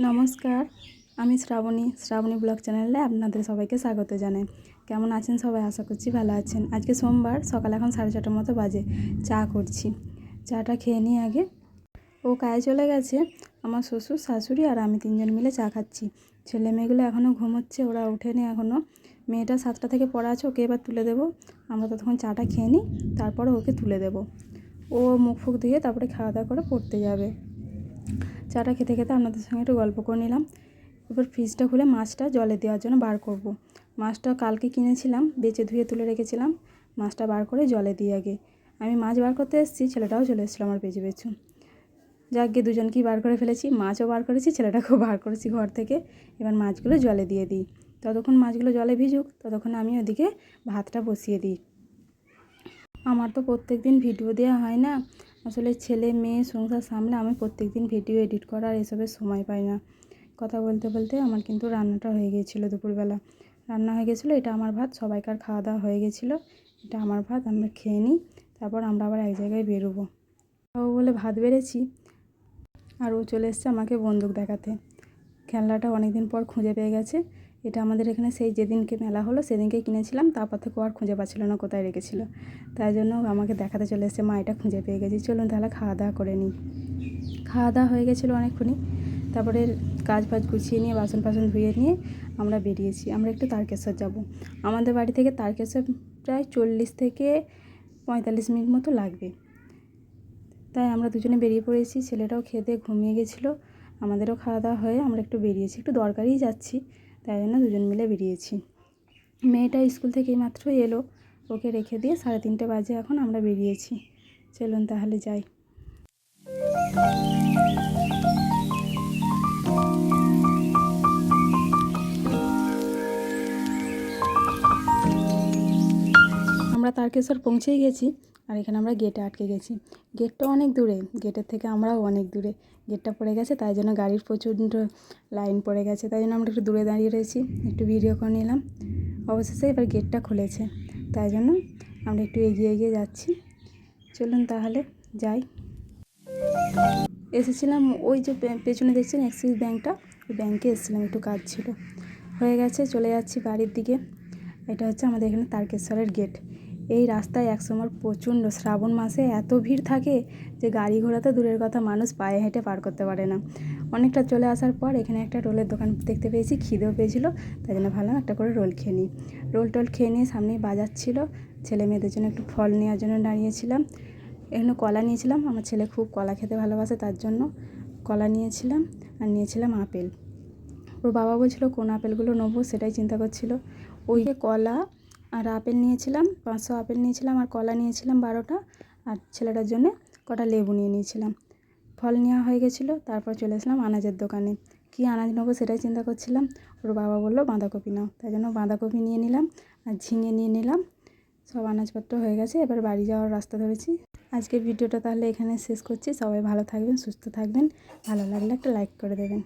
নমস্কার, আমি শ্রাবণী ব্লগ চ্যানেলে আপনাদের সবাইকে স্বাগত জানাই। কেমন আছেন সবাই? আশা করছি ভালো আছেন। আজকে সোমবার, সকাল এখন 6:30 মতো বাজে। চা করছি। চাটা খেয়ে নিয়ে আগে ও কাজে চলে গেছে। আমার শ্বশুর, শাশুড়ি আর আমি 3জন মিলে চা খাচ্ছি। ছেলে মেয়েগুলো এখনও ঘুমোচ্ছে, ওরা ওঠেনি এখনও। মেয়েটা 7টা থেকে পড়া আছে, ওকে এবার তুলে দেবো। আমরা ততক্ষণ চাটা খেয়ে নিই, তারপরে ওকে তুলে দেবো। ও মুখ ফুক ধুয়ে তারপরে খাওয়া দাওয়া করে পড়তে যাবে। চাটা খেতে খেতে আপনাদের সঙ্গে একটু গল্প করে নিলাম। এবার ফ্রিজটা খুলে মাছটা জলে দেওয়ার জন্য বার করব। মাছটা কালকে কিনেছিলাম, বেচে ধুয়ে তুলে রেখেছিলাম। মাছটা বার করে জলে দিয়ে আগে আমি মাছ বার করতে এসেছি, ছেলেটাও চলে এসেছিলো আমার পেছু পেছু। যাক গিয়ে দুজনকেই বার করে ফেলেছি, মাছও বার করেছি, ছেলেটাকেও বার করেছি ঘর থেকে। এবার মাছগুলো জলে দিয়ে দিই। ততক্ষণ মাছগুলো জলে ভিজুক, ততক্ষণ আমি ওদিকে ভাতটা বসিয়ে দিই। আমার তো প্রত্যেক দিন ভিডিও দেওয়া হয় না, আসলে ছেলে মেয়ে সংসার সামলে আমি প্রত্যেক দিন ভিডিও এডিট করার এসবের সময় পাই না। কথা বলতে বলতে আমার কিন্তু রান্নাটা হয়ে গিয়েছিলো। দুপুরবেলা রান্না হয়ে গেছিলো। এটা আমার ভাত, সবাইকার খাওয়া দাওয়া হয়ে গেছিলো। এটা আমার ভাত, আমরা খেয়ে নিই, তারপর আমরা আবার এক জায়গায় বেরোবো। খাবো বলে ভাত বেড়েছি, আর ও চলে এসছে আমাকে বন্দুক দেখাতে। খেলনাটা অনেক দিন পর খুঁজে পেয়ে গেছে। এটা আমাদের এখানে সেই যেদিনকে মেলা হলো সেদিনকে কিনেছিলাম, তারপর থেকে আর খুঁজে পাচ্ছিল না কোথায় রেখেছিল। তাই জন্য আমাকে দেখাতে চলে এসেছে, মা এটা খুঁজে পেয়ে গেছি, চলুন তাহলে খাওয়া দাওয়া করে নিই। খাওয়া দাওয়া হয়ে গেছিলো অনেকক্ষণই। তারপরে কাজ ফাজ গুছিয়ে নিয়ে বাসন ধুয়ে নিয়ে আমরা বেরিয়েছি। আমরা একটু তারকেশ্বর যাব। আমাদের বাড়ি থেকে তারকেশ্বর প্রায় 40 থেকে 45 মিনিট মতো লাগবে। তাই আমরা দুজনে বেরিয়ে পড়েছি। ছেলেটাও খেয়ে দিয়ে ঘুমিয়ে গেছিলো। আমাদেরও খাওয়া দাওয়া হয়ে আমরা একটু বেরিয়েছি, একটু দরকারেই যাচ্ছি, তাই জন্য দুজন মিলে বেরিয়েছি। মেয়েটা স্কুল থেকে এইমাত্র এলো, ওকে রেখে দিয়ে 3:30 বাজে এখন আমরা বেরিয়েছি। চলুন তাহলে যাই। আমরা তারকেশ্বর পৌঁছেই গেছি, আর এখানে আমরা গেটে আটকে গেছি। গেটটা অনেক দূরে, গেটের থেকে আমরাও অনেক দূরে। গেটটা পড়ে গেছে, তাই জন্য গাড়ির প্রচণ্ড লাইন পড়ে গেছে, তাই জন্য আমরা একটু দূরে দাঁড়িয়ে রয়েছি, একটু ভিডিও করে নিলাম। অবশেষে এবার গেটটা খুলেছে, তাই জন্য আমরা একটু এগিয়ে এগিয়ে যাচ্ছি। চলুন তাহলে যাই। এসেছিলাম ওই যে পেছনে দেখছেন অ্যাক্সিস ব্যাঙ্কটা, ওই ব্যাঙ্কে এসেছিলাম, একটু কাজ ছিল। হয়ে গেছে, চলে যাচ্ছি বাড়ির দিকে। এটা হচ্ছে আমাদের এখানে তারকেশ্বরের গেট। এই রাস্তায় একসময় প্রচণ্ড শ্রাবণ মাসে এত ভিড় থাকে যে গাড়ি ঘোড়া তো দূরের কথা, মানুষ পায়ে হেঁটে পার করতে পারে না। অনেকটা চলে আসার পর এখানে একটা রোলের দোকান দেখতে পেয়েছি, খিদেও পেয়েছিলো, তাই জন্য ভাবলাম একটা করে রোল খেয়ে নিই। রোল টোল খেয়ে নিয়ে সামনেই বাজার ছিল, ছেলে মেয়েদের জন্য একটু ফল নেওয়ার জন্য দাঁড়িয়েছিলাম। এখানে কলা নিয়েছিলাম, আমার ছেলে খুব কলা খেতে ভালোবাসে, তার জন্য কলা নিয়েছিলাম। আর নিয়েছিলাম আপেল। ওর বাবা বলছিল কোন আপেলগুলো নেবো, সেটাই চিন্তা করছিল। ওই কলা আর আপেল নিয়েছিলাম, 500 আপেল নিয়েছিলাম, আর কলা নিয়েছিলাম 12টা, আর ছেলেটার জন্য কটা লেবু নিয়ে নিয়েছিলাম। ফল নেওয়া হয়ে গেছিলো। তারপর চলে আসলাম আনাজের দোকানে। কী আনাজ নেবো সেটাই চিন্তা করছিলাম। ওর বাবা বললো বাঁধাকপি নাও, তাই জন্য বাঁধাকপি নিয়ে নিলাম, আর ঝিঙে নিয়ে নিলাম। সব আনাজপত্র হয়ে গেছে, এবার বাড়ি যাওয়ার রাস্তা ধরেছি। আজকের ভিডিওটা তাহলে এখানে শেষ করছি। সবাই ভালো থাকবেন, সুস্থ থাকবেন। ভালো লাগলে একটা লাইক করে দেবেন।